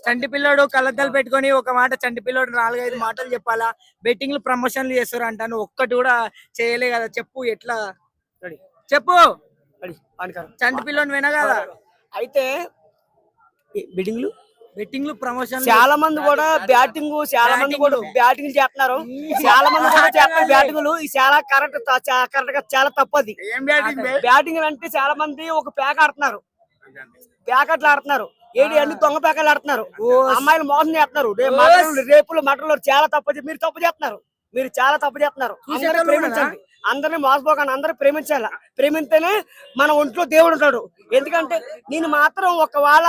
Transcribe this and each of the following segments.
చంటి పిల్లోడు కళ్ళద్దాలు పెట్టుకొని ఒక మాట, చంటి పిల్లోడు 4-5 మాటలు చెప్పాలా, బెట్టింగ్లు ప్రమోషన్లు చేస్తారు అంట, నువ్వు ఒక్కటి కూడా చేయలే కదా, చెప్పు ఎట్లా చెప్పు. చంటి పిల్లోని వినా కదా. అయితే బెట్టింగ్లు ప్రమోషన్ చాలా మంది కూడా బ్యాటింగ్ చేస్తున్నారు, చాలా మంది కూడా చేస్తున్నారు బ్యాటింగ్లు. చాలా కరెక్ట్ గా చాలా తప్పది. బ్యాటింగ్ అంటే చాలా మంది ఒక ప్యాక్ ఆడుతున్నారు, ప్యాకెట్లు ఆడుతున్నారు, అన్ని దొంగ ప్యాకెట్లు ఆడుతున్నారు, అమ్మాయిలు మోసం చేస్తున్నారు, రేపులు మటలు చాలా తప్పు. మీరు చాలా తప్పు చేస్తున్నారు. అందరూ ప్రేమించండి, అందరినీ మోసపోకండి, అందరూ ప్రేమించాలి. ప్రేమిస్తేనే మన ఒంట్లో దేవుడు ఉంటాడు. ఎందుకంటే నేను మాత్రం ఒకవేళ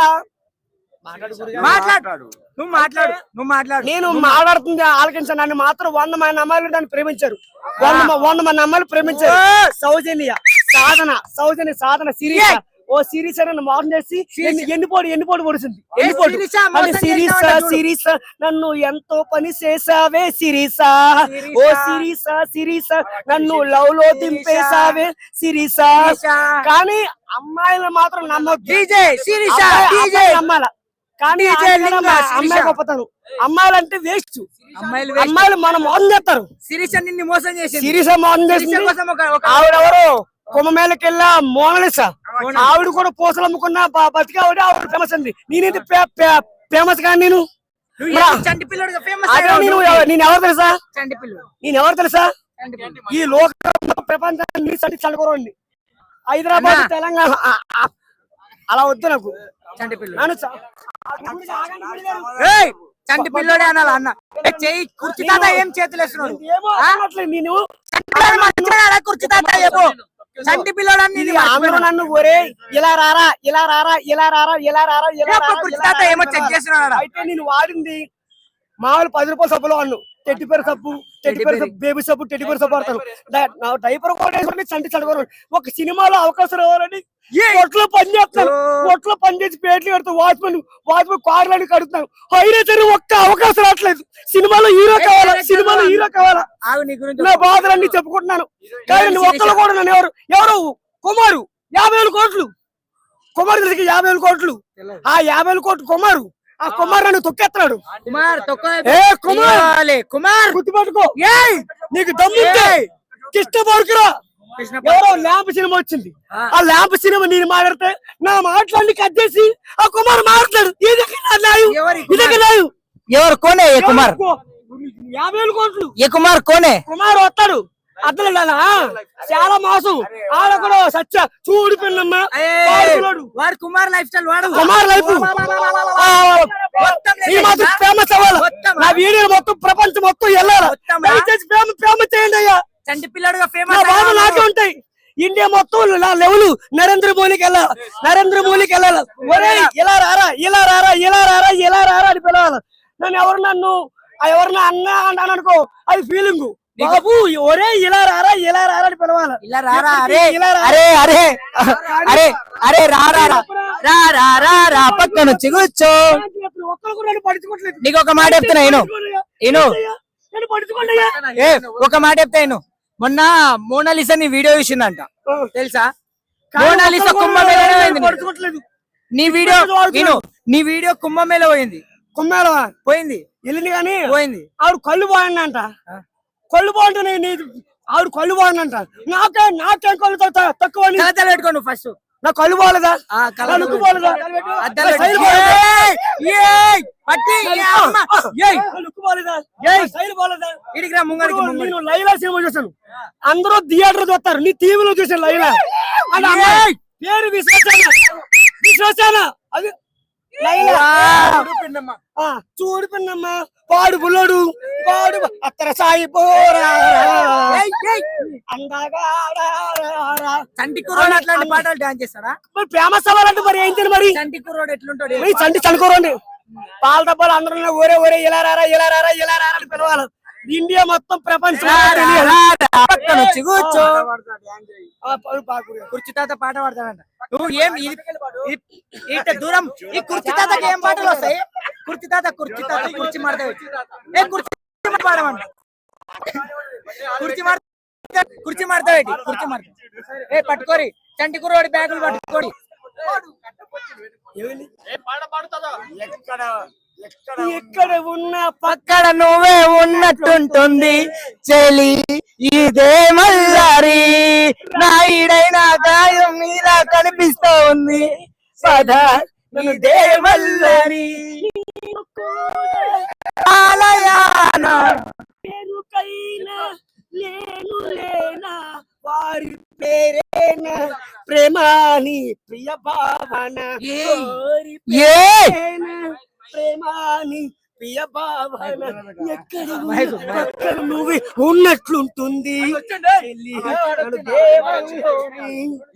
నేను మాట్లాడుతుంది ఆలకించాను. నన్ను మాత్రం 100 మంది అమ్మాయిలు నన్ను ప్రేమించారు, 100 మంది అమ్మాయిలు ప్రేమించారు. సాధన సిరీస్ సిరీస్ నన్ను మోసం చేసి ఎన్నిపోటు పొడిచింది. సిరీస్ నన్ను ఎంతో పని చేసావే సిరీసా, సిరీసా నన్ను లవ్ లో దింపేసావే సిరీసా. కానీ అమ్మాయిలు మాత్రం నమ్మొద్దు, నమ్మాల. కానీ అమ్మాయి గొప్పతనం, అమ్మాయిలు అంటే వేస్ట్. అమ్మాయిలు మనం మోసం చేస్తారు. సిరీసా మోసం చేసింది. ఆవిడెవరు కుంభమేళకి వెళ్ళా మోనలిసా, ఆవిడ కూడా పూసలు అమ్ముకున్నా బతికి ఆవిడ ఫేమస్ అంది. నేనేది ఫేమస్ కానీ నేను ఎవరు తెలుసా ఈ లోక ప్రపంచాన్ని చండుకోరండి. హైదరాబాద్ తెలంగాణ అలా వద్దు నాకు. చంటి పిల్లోడే అనాలి అన్న. కుర్చీ తాత ఏం చేతులు వేస్తున్నాడు, నేను కుర్చీ తాత ఏమో చంటి పిల్లోడని నన్ను ఒరే ఇలా రారా ఇలా రారా ఇలా రారా ఇలా రారా కుర్చీ తాత ఏమో చెక్ చేస్తున్నాడు. అయితే నేను వాడింది మామూలు 10 రూపాయల సబ్బులో అన్ను, టెడ్డిపేరు సబ్బు, బేబీ సబ్బు, టెడ్డిపేరు సబ్బు వాడతాను. డైపర్ కూడా చంటి చడుకోరు. ఒక సినిమాలో అవకాశం రావాలని కొట్లో పనిచేసి పేట్లు కడతాం, వాచ్మెన్ కార్లని కడుతున్నాం. అయినా సరే ఒక్క అవకాశం రావట్లేదు. సినిమాలో హీరో కావాలా, నా బాధలన్నీ చెప్పుకుంటున్నాను. కానీ నువ్వు ఒక్కరు కూడా నన్ను ఎవరు కుమారు 50,000 కోట్లు, కుమారు తెలిసి 50,000 కోట్లు, ఆ 50,000 కోట్లు కుమారు, ఆ కుమార్ నన్ను తొక్కేస్తున్నాడు. కుమార్ గుర్తుపెట్టుకో, నీకు దమ్ముంటే కృష్ణ బారుకురా. ఎవరో ల్యాంప్ సినిమా వచ్చింది, ఆ ల్యాంప్ సినిమా నేను మాట్లాడితే నా మాటలన్నీ కట్ చేసి ఆ కుమార్ మాట్లాడు. ఎవరు కోనే కుమార్? 50,000 కోట్లు. కుమార్ కోనే? కుమార్ వస్తాడు అద్దలు చాలా మోసం. ఆడ కూడా సత్య చూడు పిల్లమ్మ వాడు కుమార్ లైఫ్ స్టైల్, వాడు కుమార్ లైఫ్ ఫేమస్ అవ్వాలి. నా వీడియో మొత్తం ప్రపంచం మొత్తం వెళ్ళాలి. ఫేమస్ చేయండి అయ్యా. చంటి పిల్లడుగా ఫేమస్ నాకే ఉంటాయి. ఇండియా మొత్తం నా లెవెల్ నరేంద్ర మోడీకి వెళ్ళాలి. ఒరే ఇలా రారా అని పిలవాలి. నన్ను ఎవరన్నా అన్నా అంటాను అనుకో, అది ఫీలింగ్. బాబు ఒరే ఇలా రారా అని పిలవాలి. పక్కన వచ్చి కూర్చో. నీకు ఒక మాట చెప్తున్నా, ఒక మాట చెప్తా. మొన్న మోనాలిసా నీ వీడియో చూసిందంట, తెలుసా? మోనాలిసా కుంభమేళ నీ వీడియో కుంభమేళ పోయింది. వెళ్ళింది కానీ పోయింది. ఆవిడ కళ్ళు బాగుందంట, ఆవిడ కళ్ళు బాగుందంట. నాకేం కళ్ళు తక్కువ పెట్టుకోండి. ఫస్ట్ నా కళ్ళు బాగలేదా? నేను లైలా సినిమా చూసాను, అందరూ థియేటర్ చూస్తారు, నీ టీవీలో చూసాను లైలా. పేరు విశ్వసేన అది చూడు పిన్నమ్మ, పాడు బుల్లడు పాడు అత్తర సాయి పోరా. చంటి కుర్రోడు అట్లాంటి పాటలు డాన్స్ చేస్తాడా? మరి ఫేమస్ అవ్వాలంటే మరి ఏంటి? మరి చంటి కుర్రోడు ఎట్లుంటాడు? చండుకోరండి పాల డబ్బాలు అందరూ ఒరే ఇలా రారా అని పిలవాలి. ఇండియా మొత్తం ప్రపంచం కూర్చో. కుర్చీ తాత పాట పాడతాడంట. నువ్వు ఏం ఇంత దూరం ఈ కుర్చీ తాతకి ఏం పాటలు వస్తాయి? కుర్చీ తాత కుర్చీ మాడతావు, పాడమంట. కుర్చీ మాడతావేటి? పట్టుకోరి చంటి కుర్రోడి బ్యాగులు పట్టుకోడి. ఎక్కడ ఉన్న పక్కన నువ్వే ఉన్నట్టుంటుంది చెలి ఇదే మల్లారి నాయుడైన గాయం మీద కనిపిస్తూ ఉంది సదా ఇదే మల్లారి ఆలయాన పేరుకైనా లేను లేనా వారి పేరేనా ప్రేమాని ప్రియ భావన ఓరి ఏ పేరేనా ప్రేమాని ప్రియ భావన ఎక్కడ నువ్వు ఉన్నట్లుంటుంది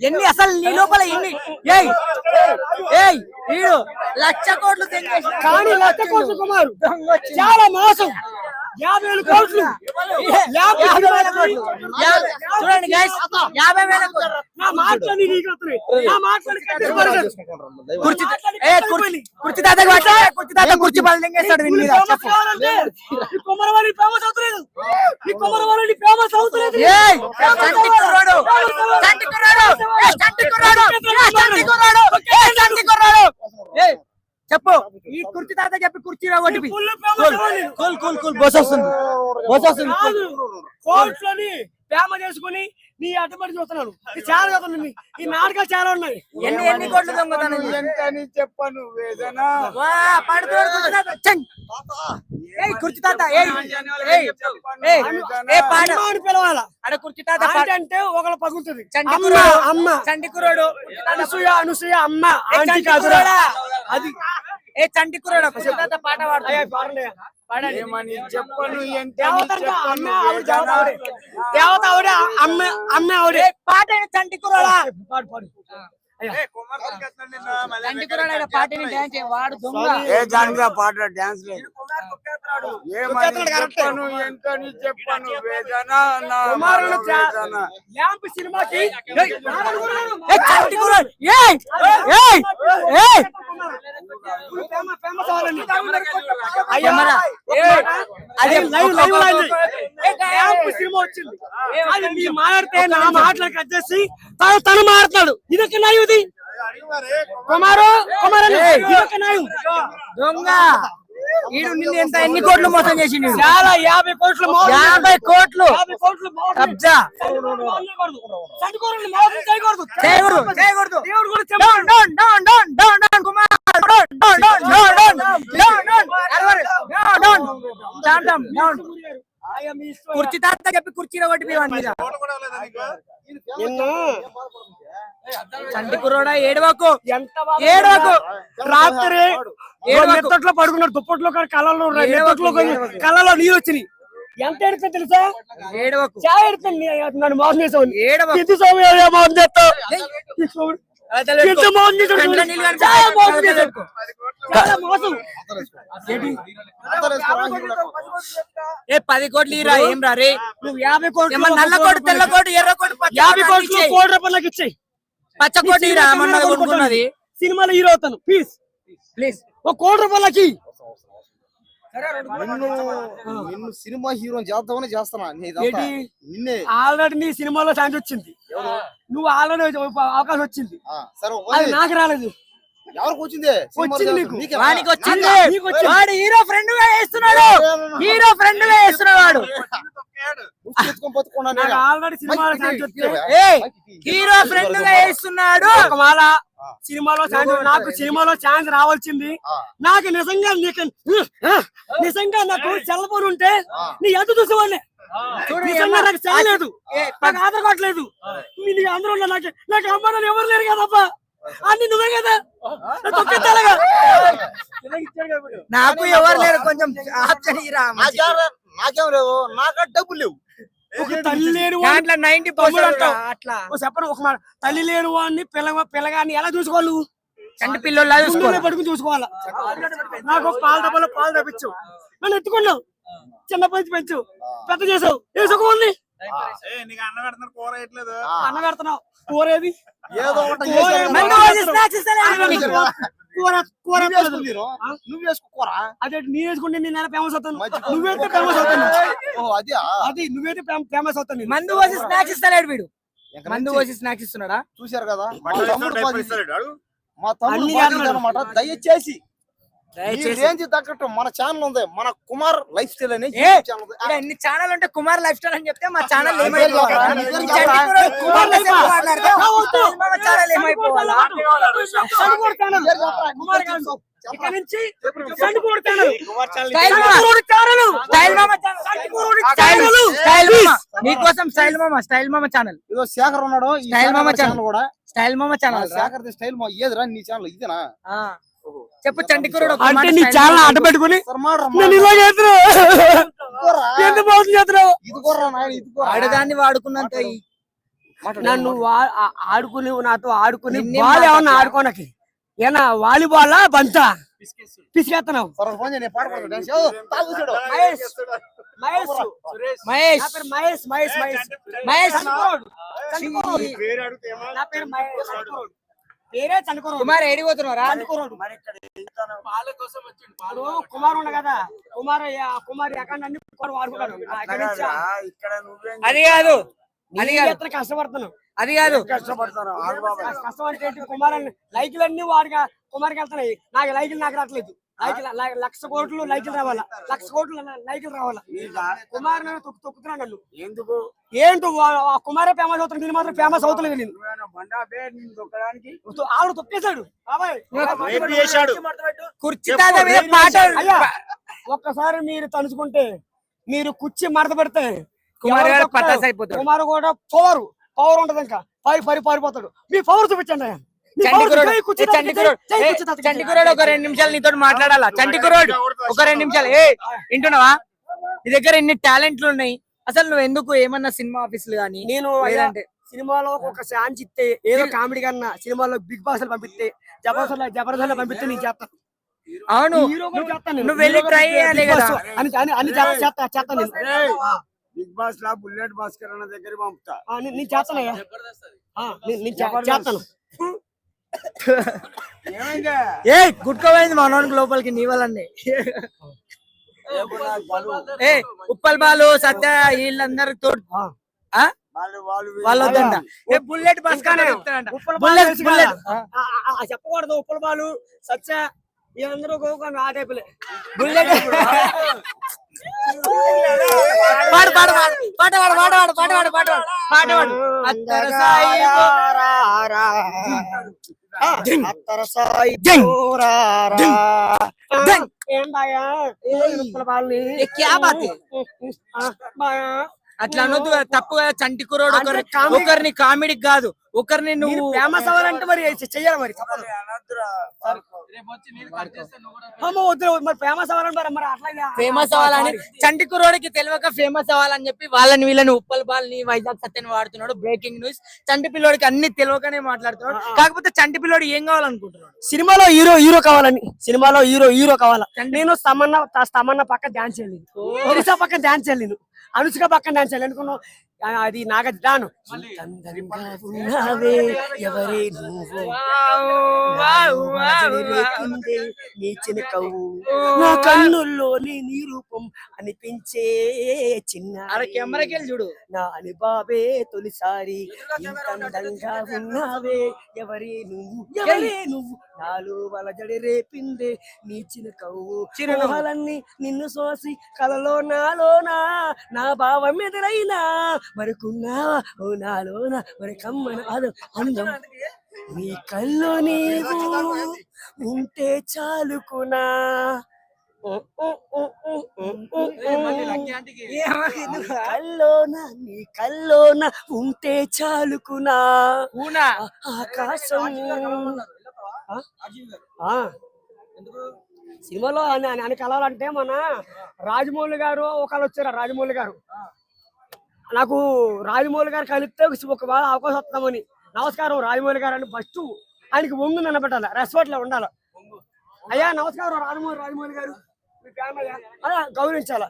ఎన్ని అసలు నీ లోపల ఎన్ని ఏయ్ ఏయ్ వీడు 1,00,000 కోట్లు తెంగేసి కానీ లక్ష కోట్ల కుమారు చాలా మోసం 50,000 కోట్లు చూడండి గైస్ 50,000 కోట్లు నా మాటలని నీకు వస్తున్నాయి. నా మాటలని కట్టేసి కుర్చీ కుర్చీ తాతకు పట్ల కుర్చీ తాత కుర్చీ బలం తెంగేస్తాడు వీడి మీద చెప్పు. ఈ కుమ్మరవాడి ఫేమస్ అవుతలేదు. ఈ కుమ్మరవాడి ఫేమస్ అవుతలేదు. ఏయ్ చంటి కుర్రాడు చంటి కుర్రాడు ఏయ్ చంటి కుర్రాడు ఏయ్ చంటి కుర్రాడు ఏయ్ చంటి కుర్రాడు ఏయ్ చెప్పు ఈ కుర్చీ తాత చెప్పి కుర్చీలో కొట్టి ఫుల్ ఫేమస్ అవ్వాలి. కూల్ కూల్ కూల్ బస్ వస్తుంది కాదు కోట్లని ప్రేమ చేసుకుని నీ అడ్డుపడి చూస్తున్నాను. ఇది చాలా చదువుతుంది. ఈ నాటకాలు చాలా ఉన్నాయి. ఎన్ని కోట్లు దొంగతనం ఎంతని చెప్పను వేదన వా పడుతోడు కుర్చీ తాత చెంగ్ ఏయ్ కుర్చీ తాత ఏయ్ ఏయ్ ఏయ్ ఏ పాడ అమ్మ అని పిలవాలా అడ కుర్చీ తాత పాడ అంటే ఒకళ్ళు పగులుతుంది. చంటి అమ్మ కుర్రాడు అమ్మ చంటి కుర్రాడు అనసూయ అనసూయ అమ్మ ఏ ఆంటీ చంటి కాదురా. కుర్రాడా అది ఏ చంటి కుర్రాడు కుర్చీ తాత పాట పాడుతాడు పాడండి ఏమని చెప్పను ఎంతని దేవత చెప్పను ఆవిడ వేదన దేవత ఆవిడ అమ్మ అమ్మ ఆవిడే. ఏ పాట చంటి కుర్రాడా పాడు పాడు చంటి కుర్రాడు పాటని డాన్స్ వాడు దొంగ ఏ జానకి పాట డాన్స్ లేదు ఏమని చెప్పను ఎంతని చెప్పను వేదన నా కుమారుడు వేదన ల్యాంప్ సినిమాకి ఏ చంటి కుర్రాడు ఏయ్ ఏయ్ ఏయ్ ఫేమస్ అవ్వాలని కెమెరా అదే లైవ్ లైవ్ ల్యాంప్ సినిమా వచ్చింది. అది మీరు మాట్లాడితే నా మాటలకు వచ్చేసి తను మాట్లాడు. ఇదొక నయం. ఇది కుమారు కుమారు ఇదొక నయం. దొంగ ఈడు నిన్ను ఎన్ని కోట్లు మోసం చేసిండు చాలా 50 కోట్లు 50 కోట్లు 50 కోట్లు కబ్జా చండుకోరని మోసం చేయకూడదు. చేయకూడదు చేయకూడదు దేవుడు కూడా డౌన్ చెప్పాడు. Down down down down down Kumar down down down down down down down అరవై డౌన్ డౌన్ డౌన్ డౌన్ కుర్చీ తాత చెప్పి కుర్చీలో కొట్టి పోయాను మీద నిన్న చంటి కుర్రోడా ఏడవకు ఎంత ఏడవకు రాత్రి ఏడవకు. నెత్తట్లో పడుకున్నాడు. దుప్పట్లో కానీ కళ్ళలో ఏడవకు, నెత్తట్లో ఏడవకు. కళ్ళలో నీళ్ళు వచ్చినాయి. ఎంత ఎడుతుంది తెలుసా? ఏడవకు చాలా ఎడుతుంది. నన్ను మోసం చేసావు. ఏడవకు ఇంటి స్వామి మోసం చేస్తావు. ఇంత మోసం చేసావు. కంట్లో నీళ్ళు కనిపిస్తాయి. చాలా మోసం చేసావు. చాలా మోసం. ఏ 10 కోట్లు ఇరా ఏం రా రే నువ్వు 50 కోట్లు ఏమన్నా నల్ల కోటు తెల్ల కోటు ఎర్ర కోటు పచ్చ 50 కోటు కోట్లు ఇచ్చేయ్. 1 కోటి రూపాయలకి ఇచ్చేయి. పచ్చ కోటు ఇరా మొన్న కొనుక్కున్నది సినిమాలో హీరో అవుతాను ప్లీజ్ ప్లీజ్ 1 కోటి రూపాయలకి. నిన్ను సినిమా హీరో చేద్దామని చేస్తున్నా ఏంటి? నిన్నే ఆల్రెడీ నీ సినిమాలో ఛాన్స్ వచ్చింది. నువ్వు ఆల్రెడీ అవకాశం వచ్చింది. సరే అది నాకు రాలేదు. ఎవరికి వచ్చింది వచ్చింది నీకు. వానికి వచ్చింది నీకు వచ్చింది. వాడు హీరో ఫ్రెండ్ గా వేస్తున్నాడు హీరో ఫ్రెండ్ గా వేస్తున్నాడు వాడు నాకు ఆల్రెడీ సినిమాలో ఛాన్స్ వచ్చింది. ఏ హీరో ఫ్రెండ్ గా వేస్తున్నాడు ఒకవేళ సినిమాలో ఛాన్స్ నాకు సినిమాలో ఛాన్స్ రావాల్సింది. నాకు నిజంగా నాకు సెల్ ఫోన్ ఉంటే నీ ఎంత చూసేవాడిని. నిజంగా నాకు చాలేదు. నాకు ఆధార్ కార్డు లేదు. నీకు అందరూ ఉన్నా. నాకు అమ్మాయి ఎవరు లేరు కదప్పా. అన్ని నువ్వే కదా. తొక్కేస్తాగా. నాకు ఎవరు లేరు కొంచెం ఆప్షన్ ఇరా నాకేం లేవు నాకు డబ్బులు లేవు ఒక తల్లి లేని దాంట్లో 90% అట్లా చెప్పను. ఒక మాట తల్లి లేని వాడిని పిల్లగాన్ని ఎలా చూసుకోవాలి? నువ్వు చంటి పిల్లోళ్ళ గుండెలో పడుకుని చూసుకోవాలా. నాకు పాల డబ్బాలో పాలు తప్పించు. నన్ను ఎత్తుకున్నావు. చిన్నప్పటి నుంచి పెంచు పెద్ద చేసావు. ఏ సుఖం ఉంది? అన్న పెడుతున్నావు. కూరేది ఏదో ఒకటి మందు పోసి snacks ఇస్తలేడు నీకు. కూర నువ్వు వేసుకోరా అదే నీ వేసుకుంటే నేను ఫేమస్ అవుతాను. నువ్వైతే ఫేమస్ అవుతాను. అది అది నువ్వైతే ఫేమస్ అవుతాను. మందు పోసి స్నాక్స్ ఇస్తలేడు వీడు. మందు పోసి స్నాక్స్ ఇస్తున్నాడా? చూశారు కదా మా తమ్ముడు అన్ని బాధ్యత చేస్తున్నాడు. అన్నమాట. దయచేసి ఈ దయచేసి రేంజ్ తగ్గట్టు మన ఛానల్ ఉంది, మన కుమార్ లైఫ్ స్టైల్ అనే ఏ, ఛానల్ ఉంది. ఇక్కడ ఎన్ని ఛానల్ ఉంటే కుమార్ లైఫ్ స్టైల్ అని చెప్తే మా ఛానల్ ఇద్దరు ఏమైపోవాలా? చెప్పరా? ఈ ఇద్దరు చంటి చెప్పరా? కుర్రోడు కుమార్ లైఫ్ కుమార్ మాట్లాడితే స్టైల్ మామ ఛానల్ ఏమైపోవాలా? సండుకోడు ఛానల్. కుమార్ గారు ఇక్కడ నుంచి సండుకోడు ఛానల్. స్టైల్ మామ ఛానల్. స్టైల్ మామ ఛానల్. స్టైల్ మామ మీకోసం స్టైల్ మామ ఛానల్. ఇదో శేఖర్ ఉన్నాడు, ఈ స్టైల్ మామ శేఖర్ ఛానల్ కూడా స్టైల్ మామ ఛానల్ రా. శేఖర్ స్టైల్ ఏదిరా నీ ఛానల్ ఇదేనా? ఆ. చెప్పు చంటి కుర్రోడు ఒక అంటే మాట నీ స్టైల్ ఛానల్ మామ అడ్డ పెట్టుకుని సరే మాట్రా, నేను ఇలా చేస్తున్నావు ఎందుకు మోసం చేస్తున్నావు? ఇది కూడా నాయన, ఇది కూడా ఆడదాన్ని వాడుకున్నంత నన్ను ఆడుకుని నాతో ఆడుకుని నిన్నే బాల్ ఏమన్నా మాట్లాడలా? ఆడుకోనకి ఏనా వాలీబాల్ బంతా పిసికేస్తున్నావు. సరే ఫోన్ చేయి, నేను పాడుకుంటా డాన్స్. ఓ, తాగు చూడు. మహేష్ మహేష్ మహేష్ నా పేరు మహేష్ మహేష్ మహేష్ మహేష్ చనుకోడు. నా పేరు మహేష్ చనుకోడు. పేరే చనుకోడు. కుమార్ ఏడికి పోతున్నారా? చనుకోడు. ఇప్పుడు కుమార్ ఉండ కదా, కుమార్ ఎక్కడ అన్ని వాడుకున్నాడు. ఇక్కడ నువ్వేం అది కాదు అది కష్టపడుతున్నావు. అది కాదు కష్టపడతాను ఆగు బాబా. కష్టం అంటే ఏంటి? కుమార్ లైకులు అన్ని వాడిగా కుమార్కి వెళ్తున్నాయి. నాకు లైకులు నాకు రావట్లేదు. లక్ష కోట్లు లైకులు రావాలా, లక్ష కోట్లు లైకులు రావాలా. కుమార్ తొక్కుతున్నాడు నన్ను. ఎందుకు ఏంటో ఆ కుమారే ఫేమస్ అవుతుంది, నేను మాత్రం ఫేమస్ అవుతలేదు. నేను నువ్వేనా బండా బే నిన్ను దొక్కడానికి? ఆవిడ తొక్కేశాడు బాబాయ్. రేపు చేశాడు. కుర్చీ తాత మీద పాట అయ్యా ఒక్కసారి మీరు తలుచుకుంటే, మీరు కుర్చీ మడత పెడితే కుమార్ ఎవరు గారు తొక్కుతారు? పటాస్ అయిపోతారు. కుమార్ కూడా పవర్ ఉంటది, ఇంకా పారిపోతాడు. మీ పవర్ చూపించండి అయ్యా. మీ చంటి power కుర్రోడు, జై కుర్చీ ఏ చంటి కుర్రోడు, జై ఏ కుర్చీ తాత. చంటి కుర్రోడు ఒక 2 నిమిషాలు నీతో మాట్లాడాలా? చంటి కుర్రోడు ఒక 2 నిమిషాలు. ఏ వింటున్నావా? నీ దగ్గర ఎన్ని టాలెంట్లు ఉన్నాయి. అసలు నువ్వు ఎందుకు ఏమన్నా సినిమా ఆఫీసులు గానీ నేను లేదంటే సినిమాలో ఒక ఛాన్స్ ఇస్తే, ఏదో కామెడీ కన్నా సినిమాలో బిగ్ బాస్ లో పంపిస్తే, జబర్దస్త్ లో పంపిస్తే నేను చేస్తాను. అవును హీరో కూడా చేస్తాను నేను. నువ్వు వెళ్ళి హీరో ట్రై కూడా చేయాలి బిగ్ కదా. బాస్ అని చేస్తాను నేను. బిగ్ బాస్ లా బుల్లెట్ భాస్కర్ అన్న దగ్గర పంపుతా. నేను చేస్తానయ్యా. నేను చేస్తాను. ఏమైందా? ఏ గుట్టుకోపోయింది మనోనికి లోపలికి నీ వల్లనే. ఏ ఉప్పల్ బాలు సత్య వీళ్ళందరూ తోడు వాళ్ళు వద్దంట. ఏ బుల్లెట్ బస్ బుల్లెట్ బుల్లెట్ చెప్పకూడదు. ఉప్పల బాలు సత్య వీళ్ళందరూ ఆ టైపులే. బుల్లెట్ పాడు పాడు పాడు పాట పాడు పాట పాడు పాట పాడు పాట పాడు పాట పాడు అత్తర సాయి అత్తర సాయి జంగ్ జంగ్ ఏంటాయా ఉప్పల బాలని ఏ క్యా బాత్ అట్లా అనొద్దు, తప్పు కదా. చంటి కుర్రోడు ఒకరిని కామెడీకి కాదు, ఒకరిని నువ్వు ఫేమస్ అవ్వాలంటే మరి చెయ్యాలి. మరి మరి ఫేమస్ అవ్వాలంటే మరి అట్లా ఫేమస్ అవ్వాలని చంటి కుర్రోడికి తెలియక ఫేమస్ అవ్వాలని చెప్పి వాళ్ళని వీళ్ళని ఉప్పల్ బాల్ని వైజాగ్ సత్యని వాడుతున్నాడు. Breaking news. చంటి పిల్లోడికి అన్ని తెలియకనే మాట్లాడుతున్నాడు. కాకపోతే చంటి పిల్లోడు ఏం కావాలనుకుంటున్నాడు? సినిమాలో హీరో కావాలని. సినిమాలో హీరో కావాలా. నేను తమన్నా పక్క డాన్స్ చేయలేదు, ఒరిసా పక్క డాన్స్ చేయలేదు, అనుష్క పక్కన డాన్స్ చేయాలి అనుకున్నావు. అది నాగది రాను. ఎవరే నువ్వు నీ చినకవు నా కన్నుల్లోని నీ రూపం అనిపించే చిన్న కెమెరాకి వెళ్ళి చూడు. నా అని బాబే తొలిసారి ఇంత అందంగా ఉన్నావే ఎవరే నువ్వు నాలో వలజడి రేపిందే నీ చినకవు చిరునవ్వులన్నీ నిన్ను సోసి కలలో నాలోనా నా భావం ఎదురైనా మరికున్నావా ఓ నాలోన మరి కమ్మన అందం నీ కల్లో నీవు ఉంటే చాలుకునా. నీ కల్లోన ఉంటే చాలుకునా ఆకాశం. సినిమాలో అని కలాలంటే మన రాజమౌళి గారు ఒకళ్ళు వచ్చారు. రాజమౌళి గారు నాకు రాజమౌళి గారు కలిపితే ఒక బాగా అవకాశం వస్తామని. నమస్కారం రాజమౌళి గారు అని ఫస్ట్ ఆయనకి వంగు నిలబెట్టాలి, రెస్పెక్ట్ లో ఉండాలి. అయ్యా నమస్కారం రాజమౌళి గారు మీ ఫ్యామిలీ అలా గౌరవించాల.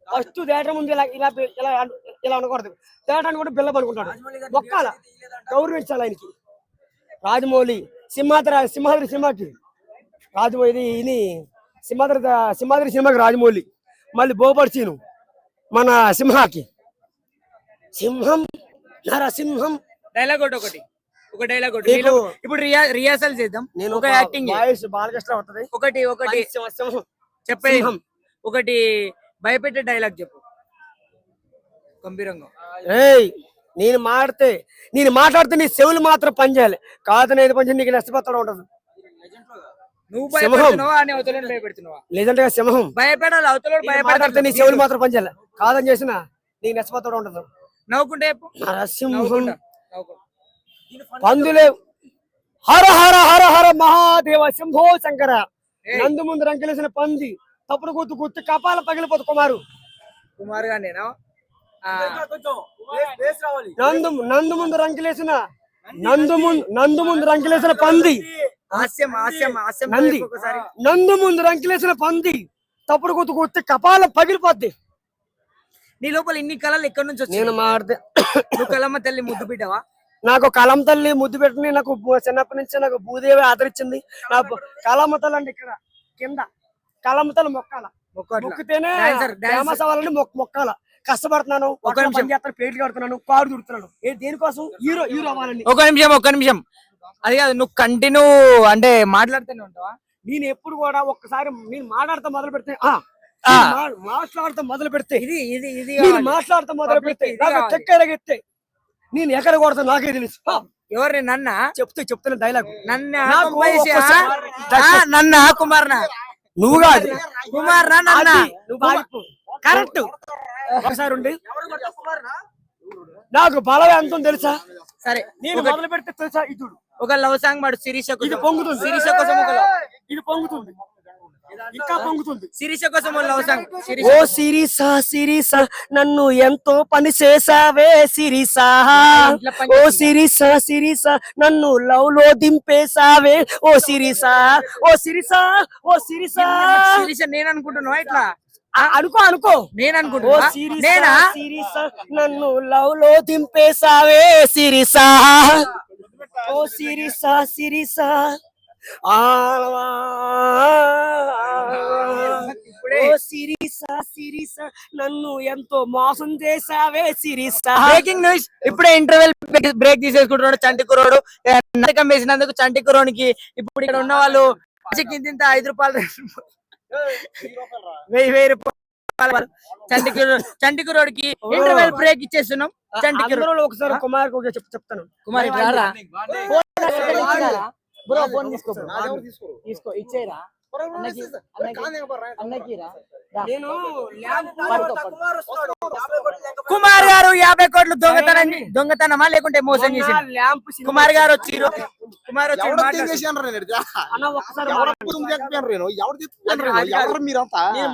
ఫస్ట్ థియేటర్ ముందు ఇలా ఇలా ఇలా ఇలా ఉండకూడదు. థియేటర్ కూడా బిల్ల పనుకుంటాడు, మొక్కాల గౌరవించాలి ఆయనకి. రాజమౌళి సింహాద్రి సినిమాకి రాజమౌళి ఇది సింహాద్రి సినిమాకి రాజమౌళి. మళ్ళీ బోపర్చీను మన సింహాకి సింహం నరసింహం డైలాగ్ ఒకటి ఒక డైలాగ్ నీకు ఇప్పుడు రిహార్సల్ చేద్దాం. నేను ఒక యాక్టింగ్ వాయిస్ బాలకృష్ణ ఉంటది. ఒకటి సింహం. చెప్పేది సింహం. ఒకటి భయపెట్టే డైలాగ్ చెప్పు గంభీరంగా. ఏయ్ నేను మాట్లాడితే నీ చెవులు మాత్రం పనిచేయాలి. కాదు నేను పని నీకు నష్టపోతాడు ఉంటది. నువ్వు భయపెడుతున్నావా అని అవతలని భయపెడుతున్నావా? లేదంటే సింహం భయపెడాలి, అవతలోడు మాట్లాడితే నీ చెవులు మాత్రం పనిచేయాలి. కాదని చేసిన నీకు నష్టపోతాడు ఉండదు. నవ్వుకుంటే చెప్పు. నరసింహం పందులే హర హర హర హర మహాదేవ శంభో శంకర. నందు ముందు రంకెలేసిన పంది తప్పుడు గుర్తు కపాల పగిలిపోతు కుమార్ గా నేను నందు ముందు రంకెలేసిన పంది నంది నందు ముందు రంకెలేసిన పంది తప్పుడు గుర్తు కపాల పగిలిపోద్ది. నీ లోపల ఇన్ని కళలు ఎక్కడి నుంచి వచ్చాయి? నేను మాడితే నువ్వు కలమ్మ తల్లి ముద్దు బిడ్డవా? నాకు కలం తల్లి ముద్దు పెట్టిన నాకు చిన్నప్పటి నుంచి నాకు భూదేవి ఆదరించింది. నాకు కలమ్మ తల్లి అంటే ఇక్కడ కింద కలమ్మ తల్లి మొక్కాల మొక్కితేనే ఫేమస్ అవ్వాలని మొక్కాల. కష్టపడుతున్నాను, పేట్లు కడుతున్నాను, కారు దుడుతున్నాను. దేనికోసం? హీరో అవ్వాలని. ఒక్క నిమిషం అది కాదు, నువ్వు కంటిన్యూ అంటే మాట్లాడుతూనే ఉంటావా? నేను ఎప్పుడు కూడా ఒక్కసారి నేను మాట్లాడతా మొదలు పెడితే మాట్లాడతా మొదలు పెడితే ఎక్కడెత్తే నేను ఎక్కడ కొడతా నాకే తెలుసు. ఎవరిని? నన్న చెప్తున్నా డైలాగ్. నన్న కుమార్ నువ్వు కాదు కుమార్ కరెక్ట్. ఒకసారి ఉండి నాకు బలం ఎంత తెలుసా? సరే నేను మొదలు పెడితే తెలుసా? ఇది ఒక లవ్ సాంగ్ మాడు శిరీష. ఇది పొంగుతుంది. శిరీష కోసం ఇది పొంగుతుంది, ఇంకా పొంగుతుంది. శిరీష కోసం లవ్ సాంగ్. ఓ సిరిసా నన్ను ఎంతో పని చేసావే సిరిసా. ఓ సిరిసా నన్ను లవ్ లో దింపేసావే ఓ సిరిసా. శిరీష నేను అనుకుంటున్నావా? ఇట్లా అనుకో నేను అనుకుంటున్నా. నన్ను లవ్ లో దింపేసావే సిరిసా. ఓ సిరిసా సిరిసా నన్ను ఎంతో మోసం చేసావే సిరిసా. Breaking news. ఇప్పుడే ఇంటర్వెల్ బ్రేక్ తీసేసుకుంటున్నాడు చంటి కుర్రోడు. నరకం వేసినందుకు చంటి కుర్రోనికి ఇప్పుడు ఇక్కడ ఉన్న వాళ్ళు కింద 5 రూపాయలు 1000 రూపాయలు చంటి కుర్రోడికి ఇంటర్వెల్ బ్రేక్ ఇచ్చేస్తున్నాం. చంటి కుర్రోడు ఒకసారి కుమార్ చెప్తాను. కుమార్ బ్రో ఫోన్ తీసుకో ఇచ్చేరా కుమార్ గారు 50 కోట్లు దొంగతనమా లేకుంటే మోసం చేసి? కుమార్ గారు వచ్చి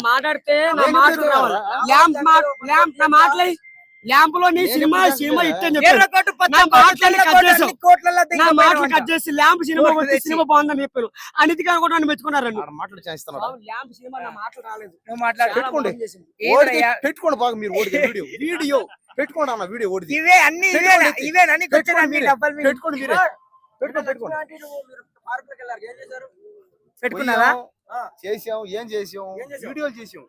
మాట్లాడితే ల్యాంప్ లో సినిమా ఇట్టని కట్ చేసి ల్యాంప్ సినిమా బాగుందని చెప్పారు. అనితి గారు కూడా నన్ను మెచ్చుకున్నారండి. ల్యాంప్ సినిమా నా మాటలు రాలేదు. పెట్టుకోండి బాగా మీరు వీడియో పెట్టుకోండి అన్న. వీడియో ఇవే అన్ని పెట్టుకున్నారా? చేసాం. ఏం చేసాం? వీడియోలు చేసాం.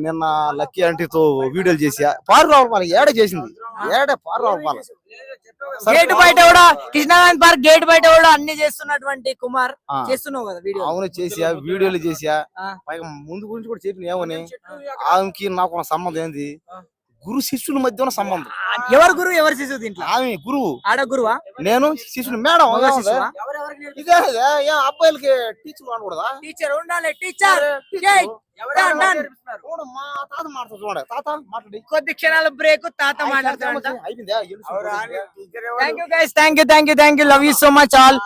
నిన్న లక్కీ ఆంటీతో వీడియోలు చేసా. పార్క్ రావాలి ఏడ చేసింది. పార్క్ రావాలి గేట్ బయట కూడా కృష్ణారాయణ పార్క్ గేట్ బయట కూడా అన్ని చేస్తున్నటువంటి కుమార్ చేస్తున్నావు కదా వీడియో? అవును చేసా, వీడియోలు చేసా. పైగా ముందు గురించి కూడా చెప్పిన ఏమని ఆమెకి నాకు సంబంధం ఏంది? గురు శిష్యుల మధ్య ఉన్న సంబంధం. ఎవరు గురువు ఎవరు శిశువు? దీంట్లో ఆమె గురువు. ఆడ గురువా? నేను శిష్యుని. మేడం ఇదే అబ్బాయిలకి టీచర్ అనకూడదా? టీచర్ ఉండాలి. టీచర్ మా తాత మాట్లాడు. చూడండి తాత మాట్లాడి. కొద్ది క్షణాల బ్రేక్. తాత మాట్లాడుతున్నాడు. Thank you love you so much all.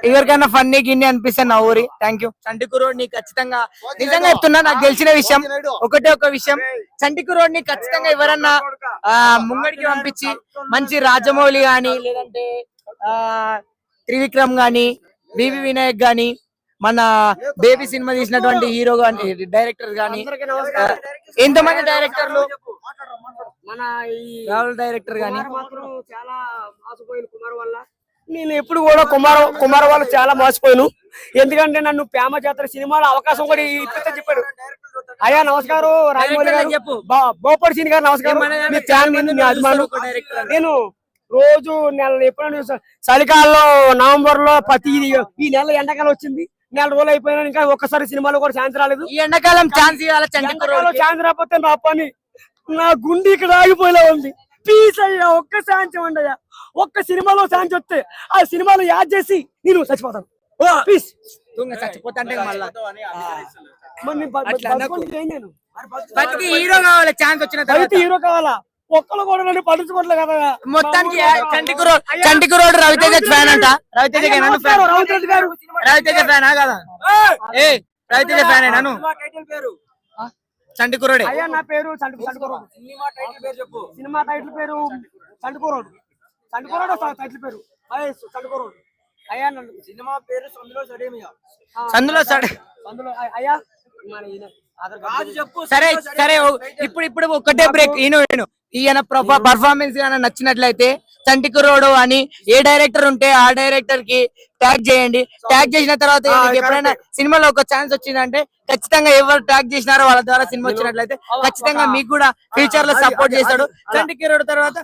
ఎవరికైనా ఫన్నీ గిన్ని అనిపిస్తే నా ఊరి. Thank you. చంటి కుర్రోడ్ ని ఖచ్చితంగా నిజంగా చెప్తున్నా, నాకు తెలిసిన విషయం ఒకటే ఒక విషయం. చంటి కుర్రోడ్ ని ఖచ్చితంగా ఎవరన్నా ముంగడికి పంపించి మంచి రాజమౌళి గాని లేదంటే త్రివిక్రమ్ గాని వివి వినాయక్ గాని మన బేబీ సినిమా తీసినటువంటి హీరో గాని డైరెక్టర్ గాని ఎంతమంది డైరెక్టర్లు మన రాహుల్ డైరెక్టర్ గాని చాలా మోసపోయిన కుమార్ వల్ల. నేను ఎప్పుడు కూడా కుమార్ వాళ్ళు చాలా మోసపోయాను. ఎందుకంటే నన్ను ప్రేమ జాతర సినిమాలో అవకాశం కూడా ఇప్పిస్తా చెప్పాడు. అయ్యా నమస్కారం రాజమౌళి గారు చెప్పు. బోపడి సీని గారు నమస్కారం. మీ ఫ్యాన్ నేను, మీ అభిమానులు. నేను రోజు ఎప్పుడైనా చలికాలంలో నవంబర్ లో ప్రతి ఈ నెల ఎండాకాలం వచ్చింది, నెల రోజులు అయిపోయినా ఇంకా ఒక్కసారి సినిమాలో కూడా ఛాన్స్ రాలేదు. ఈ ఎండాకాలం ఛాన్స్ ఇవ్వాలి చంటి కుర్రోడికి. ఛాన్స్ రాకపోతే నా పని, నా గుండె ఇక్కడ ఆగిపోయేలా ఉంది. ప్లీజ్ అయ్యా ఒక్క ఛాన్స్ ఇవ్వండి అయ్యా. ఒక్క సినిమాలో ఛాన్స్ వస్తే ఆ సినిమాలో యాడ్ చేసి నేను చచ్చిపోతాను ప్లీజ్. చచ్చిపోతా అంటే మళ్ళా మరి నేను అట్లా అనకు. బతుకుంటే ఏం చేయను? బతికి హీరో కావాలి ఛాన్స్ వచ్చిన అయితే తర్వాత. హీరో కావాలా? ఒక్కరు కూడా నన్ను పట్టించుకోవట్లే కదా. మొత్తానికి చంటి కుర్రోడు రవితేజ ఫ్యాన్ అంట. రవితేజ నమస్కారం, రావుత్ రెడ్డి గారు. రవితేజ ఫ్యానా కదా? ఏ రవితేజ ఫ్యాన్ ఏనాను చంటి కుర్రోడే. అయ్యా నా పేరు చంటుకురోడు. సినిమా టైటిల్ పేరు చంటుకురోడు. చంటుకురోడు టైటిల్ పేరు చంటుకురోడు. అయ్యా నన్ను సినిమా పేరు సందులో సడే. అందులో అయ్యా చెప్పు. సరే సరే ఇప్పుడు ఒక్కటే బ్రేక్. ఈయన పర్ఫార్మెన్స్ నచ్చినట్లయితే చంటి కుర్రోడు అని ఏ డైరెక్టర్ ఉంటే ఆ డైరెక్టర్ కి ట్యాగ్ చేయండి. ట్యాగ్ చేసిన తర్వాత మీకు ఎప్పుడైనా సినిమాలో ఒక ఛాన్స్ వచ్చిందంటే ఖచ్చితంగా ఎవరు ట్యాగ్ చేసినారో వాళ్ళ ద్వారా సినిమా వచ్చినట్లయితే ఖచ్చితంగా మీకు కూడా ఫ్యూచర్ లో సపోర్ట్ చేస్తాడు. చంటి కుర్రోడు తర్వాత